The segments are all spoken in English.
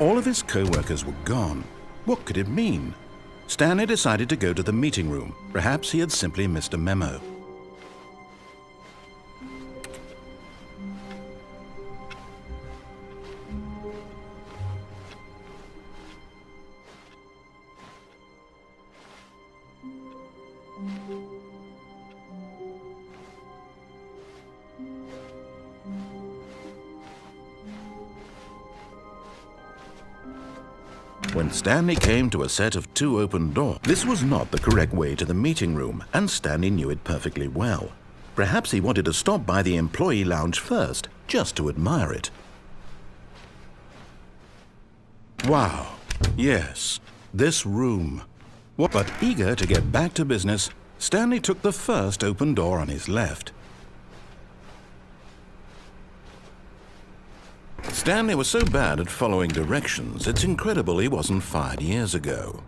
All of his co-workers were gone. What could it mean? Stanley decided to go to the meeting room. Perhaps he had simply missed a memo. When Stanley came to a set of 2 open doors, this was not the correct way to the meeting room, and Stanley knew it perfectly well. Perhaps he wanted to stop by the employee lounge first, just to admire it. Wow, yes, this room. But eager to get back to business, Stanley took the first open door on his left. Stanley was so bad at following directions, it's incredible he wasn't fired years ago.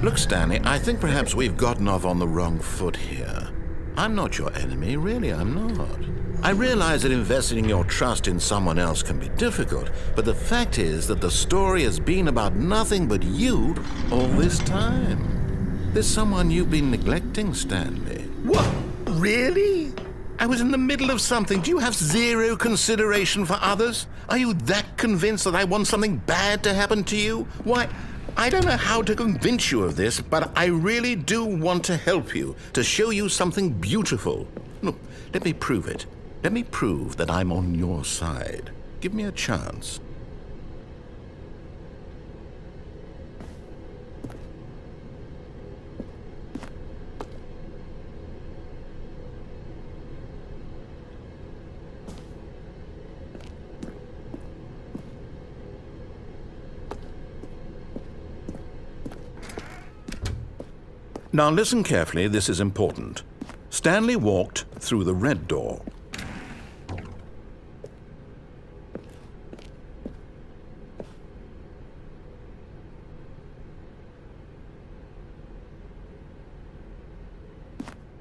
Look, Stanley, I think perhaps we've gotten off on the wrong foot here. I'm not your enemy, really, I'm not. I realize that investing your trust in someone else can be difficult, but the fact is that the story has been about nothing but you all this time. There's someone you've been neglecting, Stanley. What? Really? I was in the middle of something. Do you have zero consideration for others? Are you that convinced that I want something bad to happen to you? Why, I don't know how to convince you of this, but I really do want to help you, to show you something beautiful. Look, let me prove it. Let me prove that I'm on your side. Give me a chance. Now listen carefully, this is important. Stanley walked through the red door.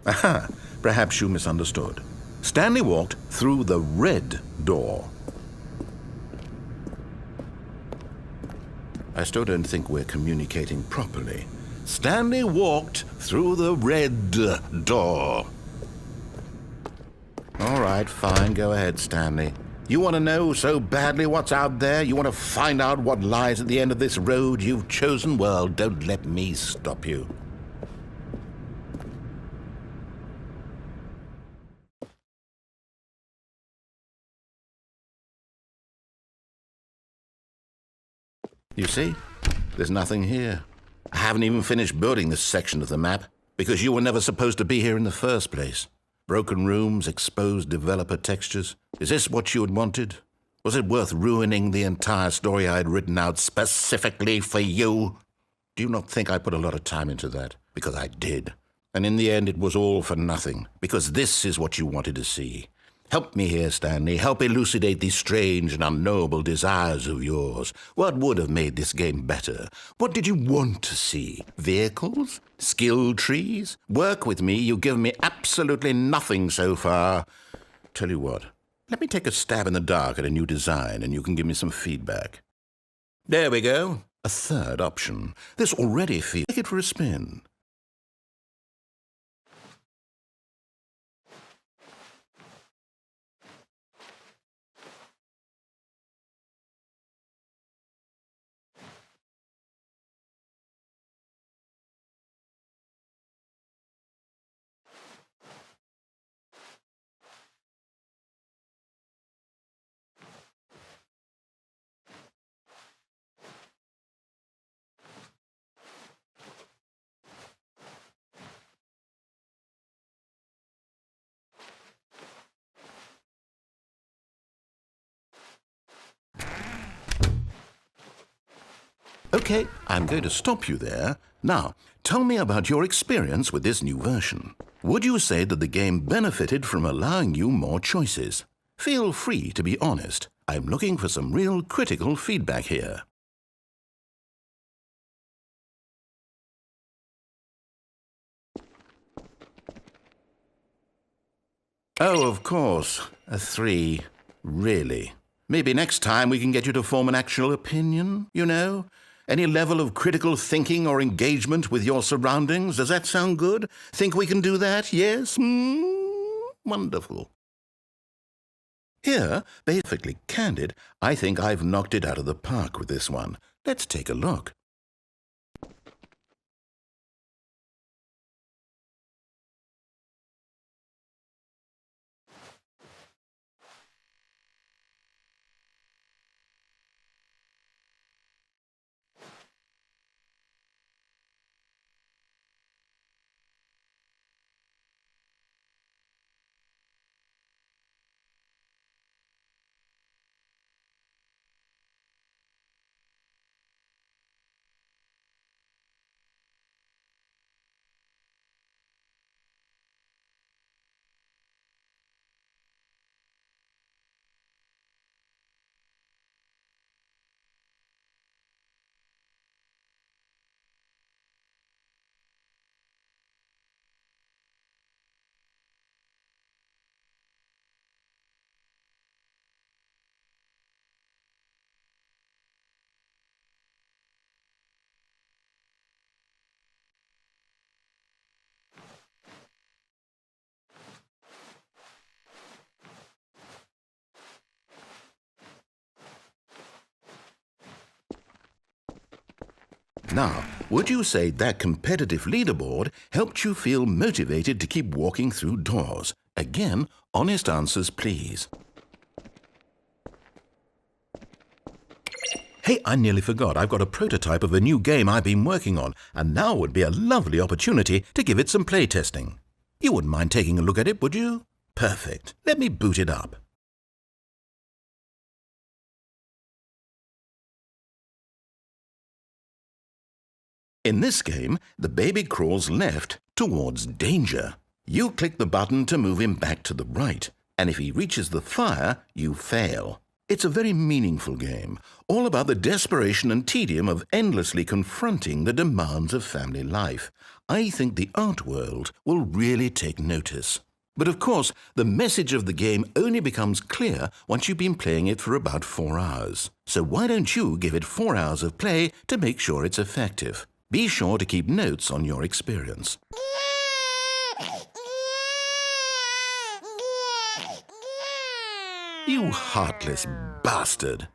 Aha, perhaps you misunderstood. Stanley walked through the red door. I still don't think we're communicating properly. Stanley walked through the red door. All right, fine, go ahead, Stanley. You want to know so badly what's out there? You want to find out what lies at the end of this road you've chosen? Well, don't let me stop you. You see, there's nothing here. I haven't even finished building this section of the map, because you were never supposed to be here in the first place. Broken rooms, exposed developer textures. Is this what you had wanted? Was it worth ruining the entire story I had written out specifically for you? Do you not think I put a lot of time into that? Because I did. And in the end, it was all for nothing, because this is what you wanted to see. Help me here, Stanley. Help elucidate these strange and unknowable desires of yours. What would have made this game better? What did you want to see? Vehicles? Skill trees? Work with me. You've given me absolutely nothing so far. Tell you what, let me take a stab in the dark at a new design and you can give me some feedback. There we go. A third option. This already feels... Take it for a spin. Okay, I'm going to stop you there. Now, tell me about your experience with this new version. Would you say that the game benefited from allowing you more choices? Feel free to be honest. I'm looking for some real critical feedback here. Oh, of course. A 3. Really? Maybe next time we can get you to form an actual opinion, you know? Any level of critical thinking or engagement with your surroundings. Does that sound good? Think we can do that? Yes? Wonderful. Here, perfectly candid, I think I've knocked it out of the park with this one. Let's take a look. Now, would you say that competitive leaderboard helped you feel motivated to keep walking through doors? Again, honest answers, please. Hey, I nearly forgot. I've got a prototype of a new game I've been working on, and now would be a lovely opportunity to give it some playtesting. You wouldn't mind taking a look at it, would you? Perfect. Let me boot it up. In this game, the baby crawls left towards danger. You click the button to move him back to the right, and if he reaches the fire, you fail. It's a very meaningful game, all about the desperation and tedium of endlessly confronting the demands of family life. I think the art world will really take notice. But of course, the message of the game only becomes clear once you've been playing it for about 4 hours. So why don't you give it 4 hours of play to make sure it's effective? Be sure to keep notes on your experience. You heartless bastard!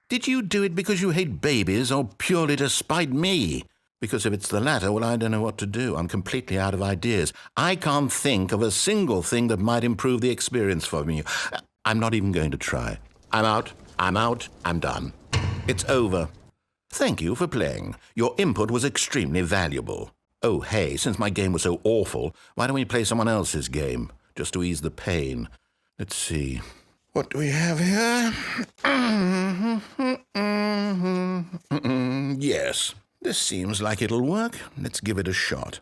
Did you do it because you hate babies or purely to spite me? Because if it's the latter, well, I don't know what to do. I'm completely out of ideas. I can't think of a single thing that might improve the experience for you. I'm not even going to try. I'm out, I'm done. It's over. Thank you for playing. Your input was extremely valuable. Oh, hey, since my game was so awful, why don't we play someone else's game, just to ease the pain? Let's see. What do we have here? Yes, this seems like it'll work. Let's give it a shot.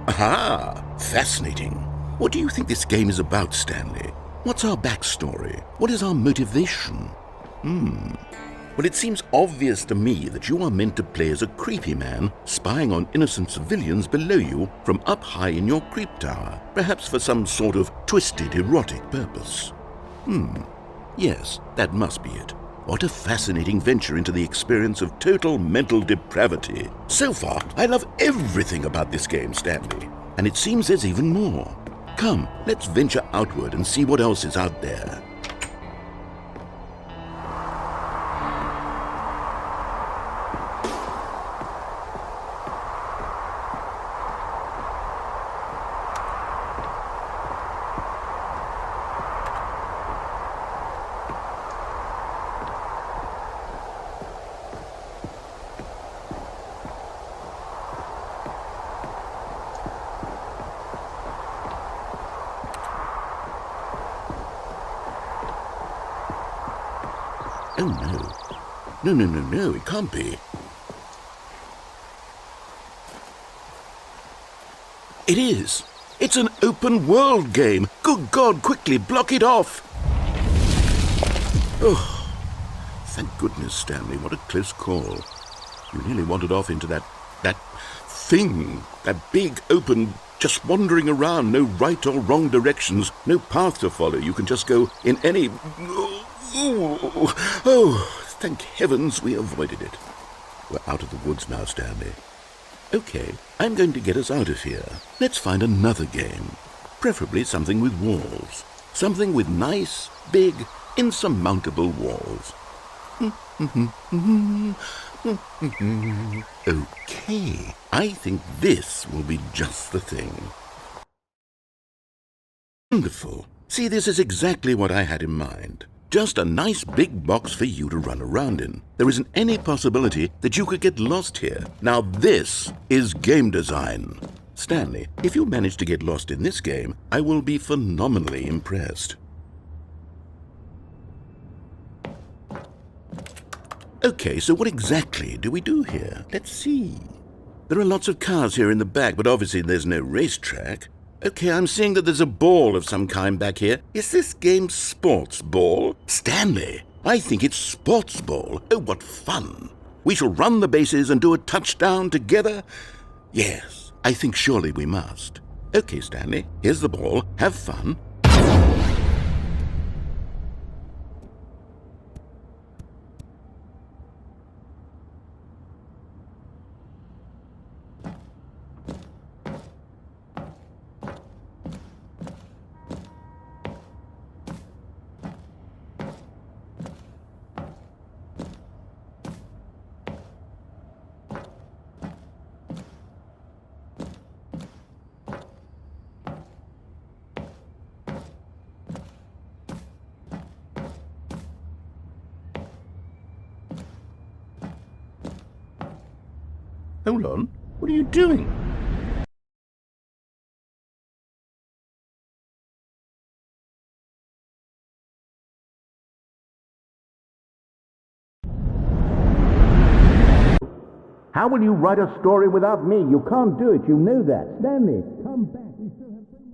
Aha! Fascinating. What do you think this game is about, Stanley? What's our backstory? What is our motivation? Well, it seems obvious to me that you are meant to play as a creepy man spying on innocent civilians below you from up high in your creep tower, perhaps for some sort of twisted, erotic purpose. Yes, that must be it. What a fascinating venture into the experience of total mental depravity. So far, I love everything about this game, Stanley. And it seems there's even more. Come, let's venture outward and see what else is out there. Oh, no. No, it can't be. It is. It's an open-world game. Good God, quickly, block it off. Oh, thank goodness, Stanley. What a close call. You nearly wandered off into that thing, that big, open, just wandering around, no right or wrong directions, no path to follow. You can just go in any... Oh, thank heavens we avoided it. We're out of the woods now, Stanley. Okay, I'm going to get us out of here. Let's find another game. Preferably something with walls. Something with nice, big, insurmountable walls. Okay, I think this will be just the thing. Wonderful. See, this is exactly what I had in mind. Just a nice big box for you to run around in. There isn't any possibility that you could get lost here. Now this is game design. Stanley, if you manage to get lost in this game, I will be phenomenally impressed. Okay, so what exactly do we do here? Let's see. There are lots of cars here in the back, but obviously there's no racetrack. Okay, I'm seeing that there's a ball of some kind back here. Is this game sports ball? Stanley, I think it's sports ball. Oh, what fun. We shall run the bases and do a touchdown together? Yes, I think surely we must. Okay, Stanley, here's the ball. Have fun. Hold on, what are you doing? How will you write a story without me? You can't do it. You know that. Stanley, come back. We still have so much.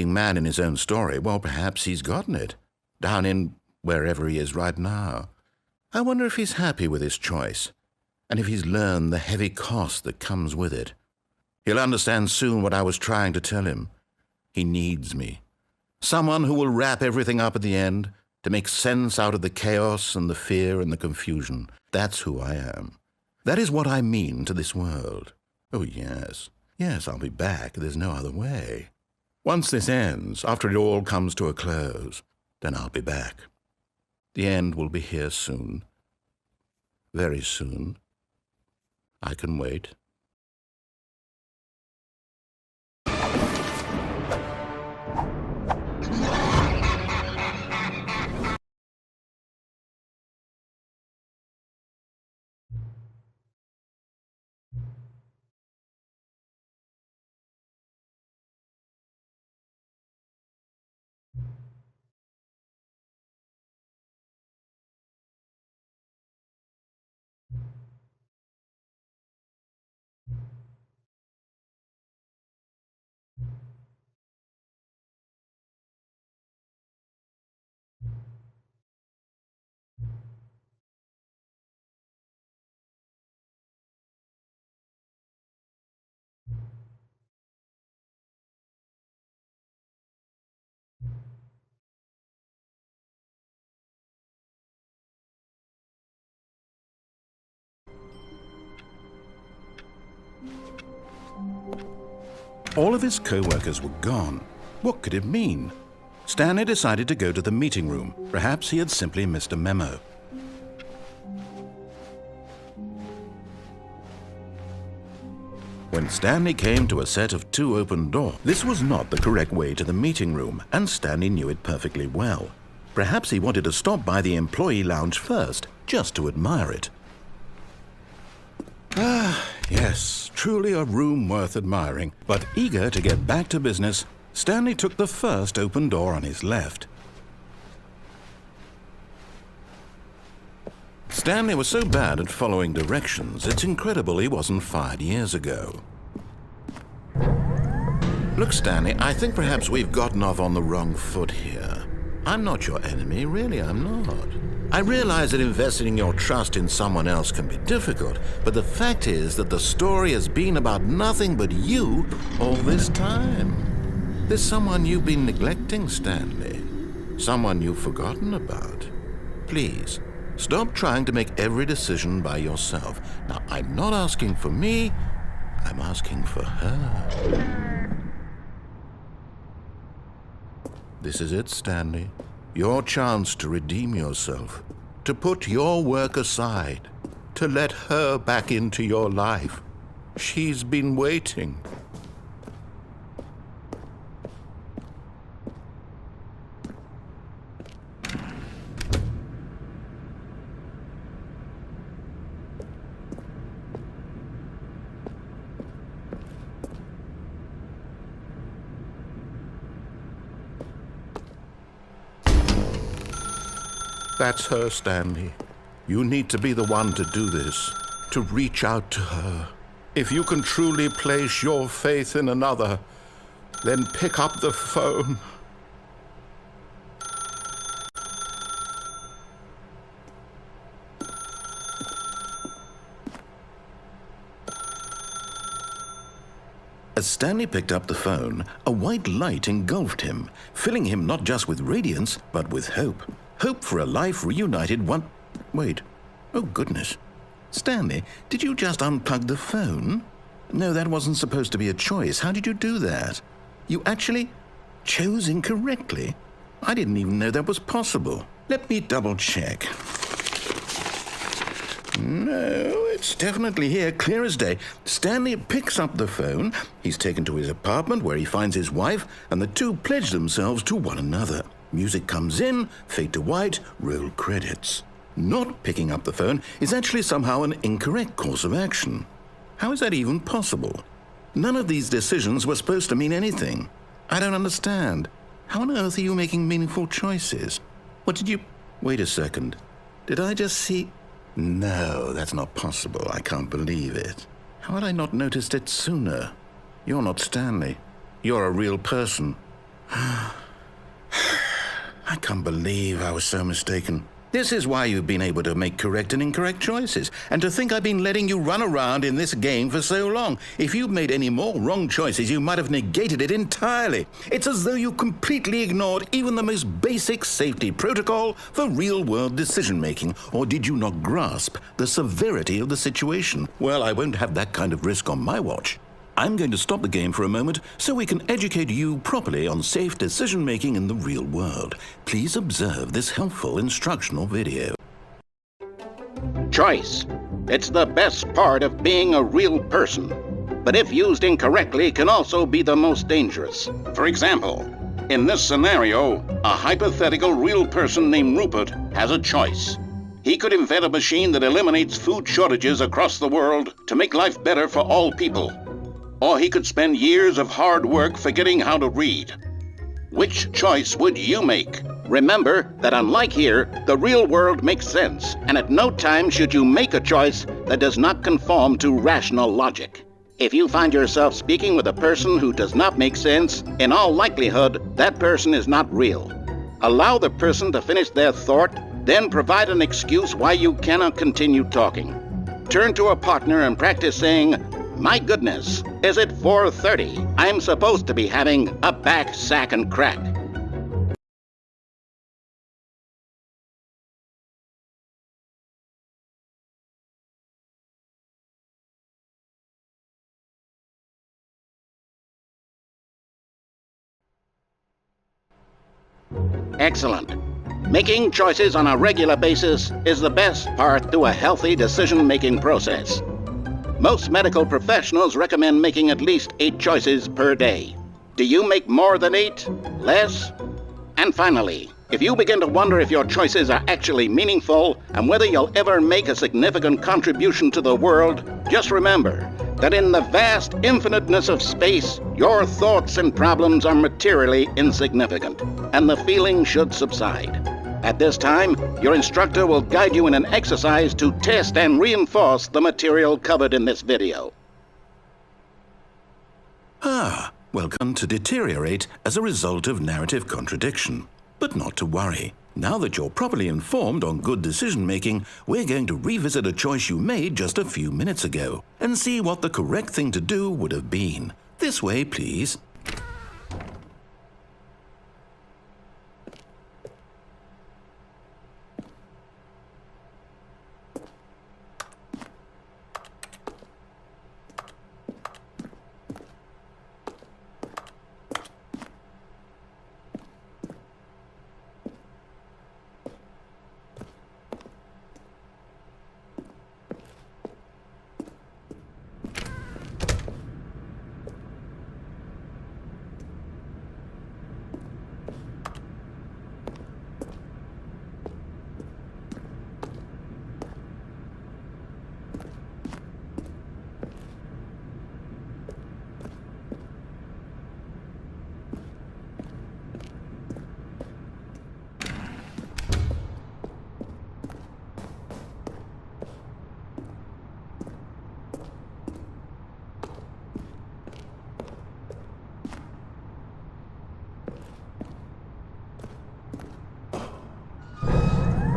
leading man in his own story, well, perhaps he's gotten it, down in wherever he is right now. I wonder if he's happy with his choice, and if he's learned the heavy cost that comes with it. He'll understand soon what I was trying to tell him. He needs me. Someone who will wrap everything up at the end, to make sense out of the chaos and the fear and the confusion. That's who I am. That is what I mean to this world. Oh, yes. Yes, I'll be back. There's no other way. Once this ends, after it all comes to a close, then I'll be back. The end will be here soon. Very soon. I can wait. All of his co-workers were gone. What could it mean? Stanley decided to go to the meeting room. Perhaps he had simply missed a memo. When Stanley came to a set of 2 open doors, this was not the correct way to the meeting room, and Stanley knew it perfectly well. Perhaps he wanted to stop by the employee lounge first, just to admire it. Ah, yes, truly a room worth admiring. But eager to get back to business, Stanley took the first open door on his left. Stanley was so bad at following directions, it's incredible he wasn't fired years ago. Look, Stanley, I think perhaps we've gotten off on the wrong foot here. I'm not your enemy, really, I'm not. I realize that investing your trust in someone else can be difficult, but the fact is that the story has been about nothing but you all this time. There's someone you've been neglecting, Stanley. Someone you've forgotten about. Please, stop trying to make every decision by yourself. Now, I'm not asking for me, I'm asking for her. This is it, Stanley. Your chance to redeem yourself, to put your work aside, to let her back into your life. She's been waiting. That's her, Stanley. You need to be the one to do this, to reach out to her. If you can truly place your faith in another, then pick up the phone. As Stanley picked up the phone, a white light engulfed him, filling him not just with radiance, but with hope. Hope for a life reunited one... Wait. Oh, goodness. Stanley, did you just unplug the phone? No, that wasn't supposed to be a choice. How did you do that? You actually chose incorrectly? I didn't even know that was possible. Let me double-check. No, it's definitely here, clear as day. Stanley picks up the phone. He's taken to his apartment where he finds his wife, and the two pledge themselves to one another. Music comes in, fade to white, roll credits. Not picking up the phone is actually somehow an incorrect course of action. How is that even possible? None of these decisions were supposed to mean anything. I don't understand. How on earth are you making meaningful choices? What did you... Wait a second. Did I just see... No, that's not possible. I can't believe it. How had I not noticed it sooner? You're not Stanley. You're a real person. I can't believe I was so mistaken. This is why you've been able to make correct and incorrect choices. And to think I've been letting you run around in this game for so long. If you'd made any more wrong choices, you might have negated it entirely. It's as though you completely ignored even the most basic safety protocol for real-world decision-making. Or did you not grasp the severity of the situation? Well, I won't have that kind of risk on my watch. I'm going to stop the game for a moment so we can educate you properly on safe decision-making in the real world. Please observe this helpful instructional video. Choice. It's the best part of being a real person. But if used incorrectly, can also be the most dangerous. For example, in this scenario, a hypothetical real person named Rupert has a choice. He could invent a machine that eliminates food shortages across the world to make life better for all people. Or he could spend years of hard work forgetting how to read. Which choice would you make? Remember that unlike here, the real world makes sense, and at no time should you make a choice that does not conform to rational logic. If you find yourself speaking with a person who does not make sense, in all likelihood, that person is not real. Allow the person to finish their thought, then provide an excuse why you cannot continue talking. Turn to a partner and practice saying, "My goodness, is it 4:30? I'm supposed to be having a back, sack, and crack." Excellent. Making choices on a regular basis is the best part to a healthy decision-making process. Most medical professionals recommend making at least 8 choices per day. Do you make more than 8? Less? And finally, if you begin to wonder if your choices are actually meaningful and whether you'll ever make a significant contribution to the world, just remember that in the vast infiniteness of space, your thoughts and problems are materially insignificant, and the feeling should subside. At this time, your instructor will guide you in an exercise to test and reinforce the material covered in this video. Welcome to deteriorate as a result of narrative contradiction. But not to worry. Now that you're properly informed on good decision-making, we're going to revisit a choice you made just a few minutes ago and see what the correct thing to do would have been. This way, please.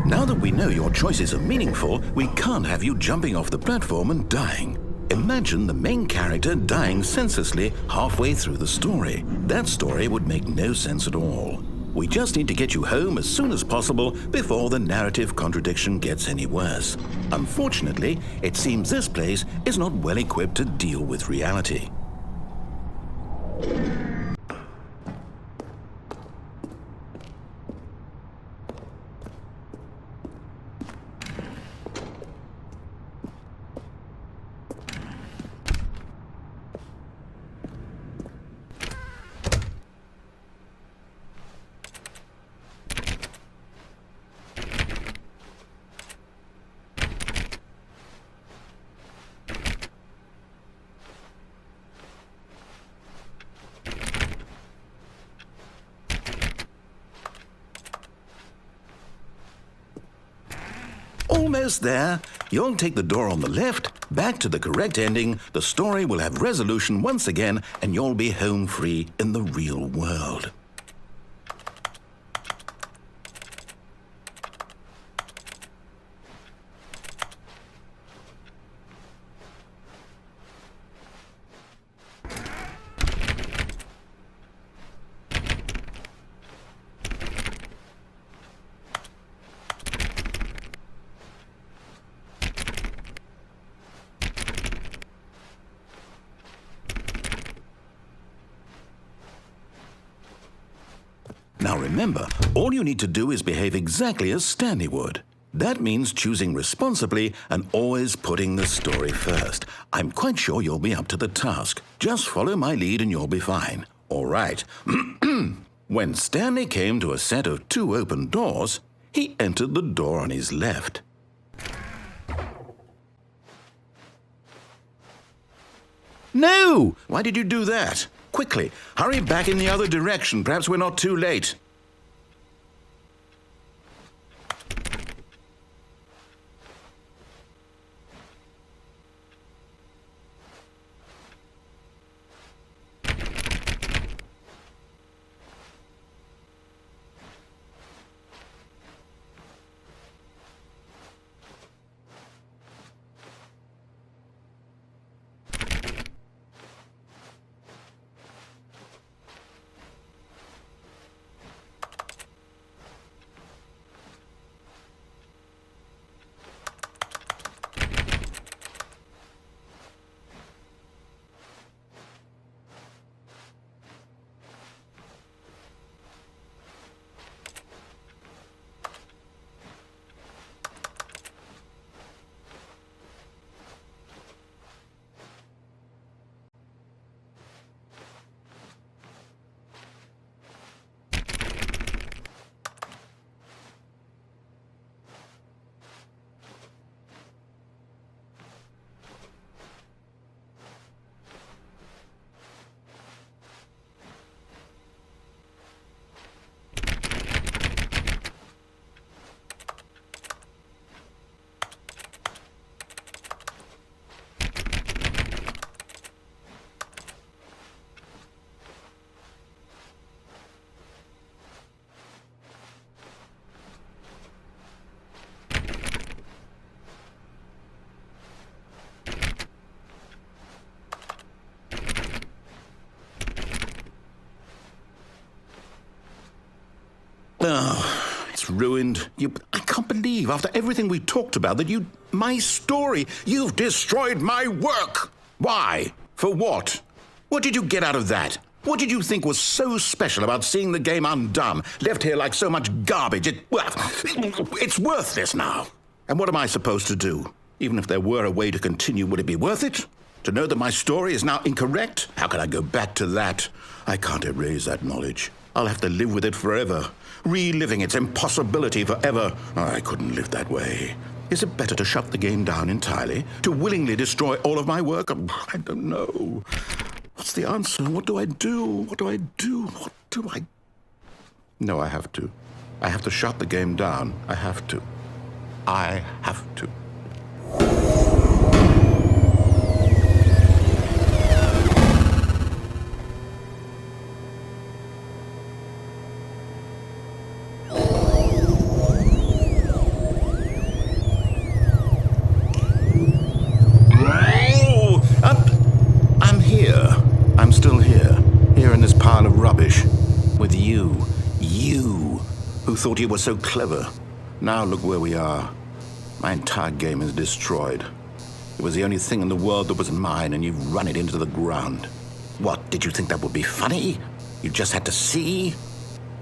Now that we know your choices are meaningful, we can't have you jumping off the platform and dying. Imagine the main character dying senselessly halfway through the story. That story would make no sense at all. We just need to get you home as soon as possible before the narrative contradiction gets any worse. Unfortunately, it seems this place is not well equipped to deal with reality. Almost there. You'll take the door on the left, back to the correct ending, the story will have resolution once again, and you'll be home free in the real world. remember, all you need to do is behave exactly as Stanley would. That means choosing responsibly and always putting the story first. I'm quite sure you'll be up to the task. Just follow my lead and you'll be fine. All right. When Stanley came to a set of 2 open doors, he entered the door on his left. No! Why did you do that? Quickly, hurry back in the other direction. Perhaps we're not too late. Oh, it's ruined. I can't believe, after everything we talked about, that my story, you've destroyed my work. Why? For what? What did you get out of that? What did you think was so special about seeing the game undone, left here like so much garbage? It's worthless now. And what am I supposed to do? Even if there were a way to continue, would it be worth it? To know that my story is now incorrect? How can I go back to that? I can't erase that knowledge. I'll have to live with it forever, reliving its impossibility forever. I couldn't live that way. Is it better to shut the game down entirely? To willingly destroy all of my work? I don't know. What's the answer? What do I do? What do I do? What do I... No, I have to. I have to shut the game down. I have to. I have to. I'm still here in this pile of rubbish, with you, who thought you were so clever. Now look where we are. My entire game is destroyed. It was the only thing in the world that was mine, and you've run it into the ground. What, did you think that would be funny? You just had to see?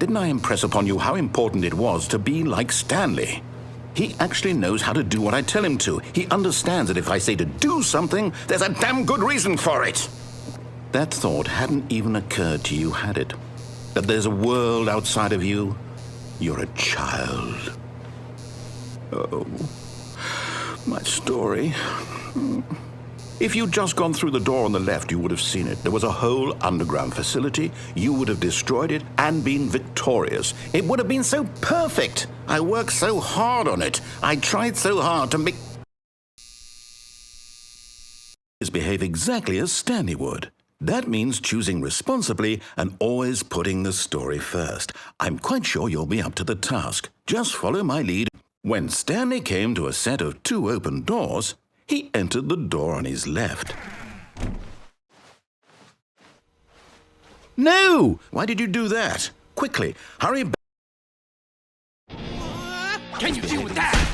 Didn't I impress upon you how important it was to be like Stanley? He actually knows how to do what I tell him to. He understands that if I say to do something, there's a damn good reason for it. That thought hadn't even occurred to you, had it? That there's a world outside of you? You're a child. Oh, my story. If you'd just gone through the door on the left, you would have seen it. There was a whole underground facility. You would have destroyed it and been victorious. It would have been so perfect. I worked so hard on it. I tried so hard to make... behave exactly as Stanley would. That means choosing responsibly and always putting the story first. I'm quite sure you'll be up to the task. Just follow my lead. When Stanley came to a set of 2 open doors, he entered the door on his left. No! Why did you do that? Quickly, hurry back. Can you deal with that?